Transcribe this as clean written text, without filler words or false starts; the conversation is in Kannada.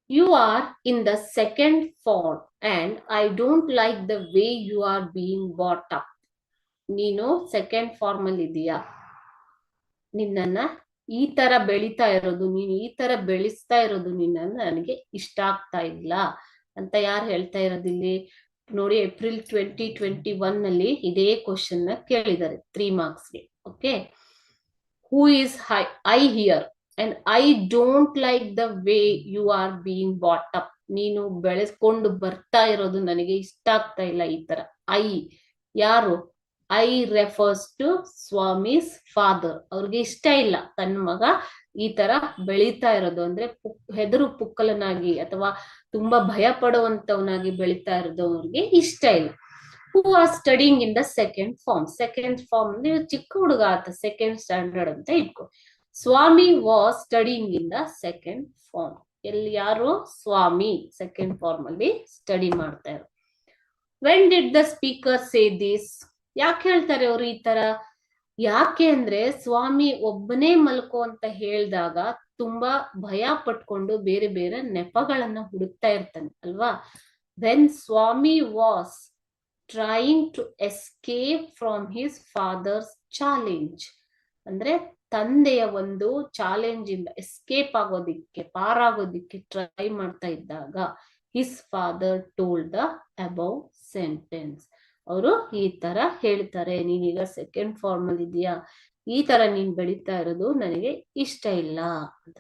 You are in the second form and I don't like the way you are being brought up. ನೀನು ಸೆಕೆಂಡ್ ಫಾರ್ಮ್ ಅಲ್ಲಿ ಇದೀಯಾ, ನಿನ್ನನ್ನ ಈ ತರ ಬೆಳಿತಾ ಇರೋದು, ನೀನು ಈ ತರ ಬೆಳೆಸ್ತಾ ಇರೋದು ನಿನ್ನನ್ನು ನನಗೆ ಇಷ್ಟ ಆಗ್ತಾ ಇಲ್ಲ ಅಂತ ಯಾರು ಹೇಳ್ತಾ ಇರೋದಿಲ್ಲಿ ನೋಡಿ. ಏಪ್ರಿಲ್ 2021 ನಲ್ಲಿ ಇದೇ ಕ್ವಶನ್ ನ ಕೇಳಿದ್ದಾರೆ 3 ಮಾರ್ಕ್ಸ್ಗೆ. Okay, who is I here and I don't like the way you are being brought up. ನೀನು ಬೆಳೆಸ್ಕೊಂಡು ಬರ್ತಾ ಇರೋದು ನನಗೆ ಇಷ್ಟ ಆಗ್ತಾ ಇಲ್ಲ ಈ ತರ. ಐ ಯಾರು? I refers to Swami's father. ಅವ್ರಿಗೆ ಇಷ್ಟ ಇಲ್ಲ ತನ್ನ ಮಗ ಈ ತರ ಬೆಳೀತಾ ಇರೋದು, ಅಂದ್ರೆ ಹೆದರು ಪುಕ್ಕಲನಾಗಿ ಅಥವಾ ತುಂಬಾ ಭಯ ಪಡುವಂತವನಾಗಿ ಬೆಳೀತಾ ಇರೋದು ಅವ್ರಿಗೆ ಇಷ್ಟ ಇಲ್ಲ. Who are studying in the second form. Second form ನೀವು ಚಿಕ್ಕ ಹುಡುಗ ಆತ, ಸೆಕೆಂಡ್ ಸ್ಟ್ಯಾಂಡರ್ಡ್ ಅಂತ ಇಟ್ಕೊ. Swami was studying in the second form. ಎಲ್ಲಿ ಯಾರು? ಸ್ವಾಮಿ ಸೆಕೆಂಡ್ ಫಾರ್ಮ್ ಅಲ್ಲಿ ಸ್ಟಡಿ ಮಾಡ್ತಾ ಇರೋ. When did the speaker say this? ಯಾಕೆ ಹೇಳ್ತಾರೆ ಅವರು ಈ ತರ? ಯಾಕೆ ಅಂದ್ರೆ ಸ್ವಾಮಿ ಒಬ್ಬನೇ ಮಲ್ಕೋ ಅಂತ ಹೇಳಿದಾಗ ತುಂಬಾ ಭಯ ಪಟ್ಕೊಂಡು ಬೇರೆ ಬೇರೆ ನೆಪಗಳನ್ನ ಹುಡುಕ್ತಾ ಇರ್ತಾನೆ ಅಲ್ವಾ. When Swami was trying to escape from his father's challenge, ಅಂದ್ರೆ ತಂದೆಯ ಒಂದು ಚಾಲೆಂಜ್ ಇಂದ ಎಸ್ಕೇಪ್ ಆಗೋದಿಕ್ಕೆ, ಪಾರಾಗೋದಿಕ್ಕೆ ಟ್ರೈ ಮಾಡ್ತಾ ಇದ್ದಾಗ his father told the above sentence. ಅವರು ಈ ತರ ಹೇಳ್ತಾರೆ, ನೀನೀಗ ಸೆಕೆಂಡ್ ಫಾರ್ಮ್ ಅಲ್ಲಿ ಇದೀಯಾ, ಈ ತರ ನೀನ್ ಬೆಳೀತಾ ಇರೋದು ನನಗೆ ಇಷ್ಟ ಇಲ್ಲ ಅಂತ.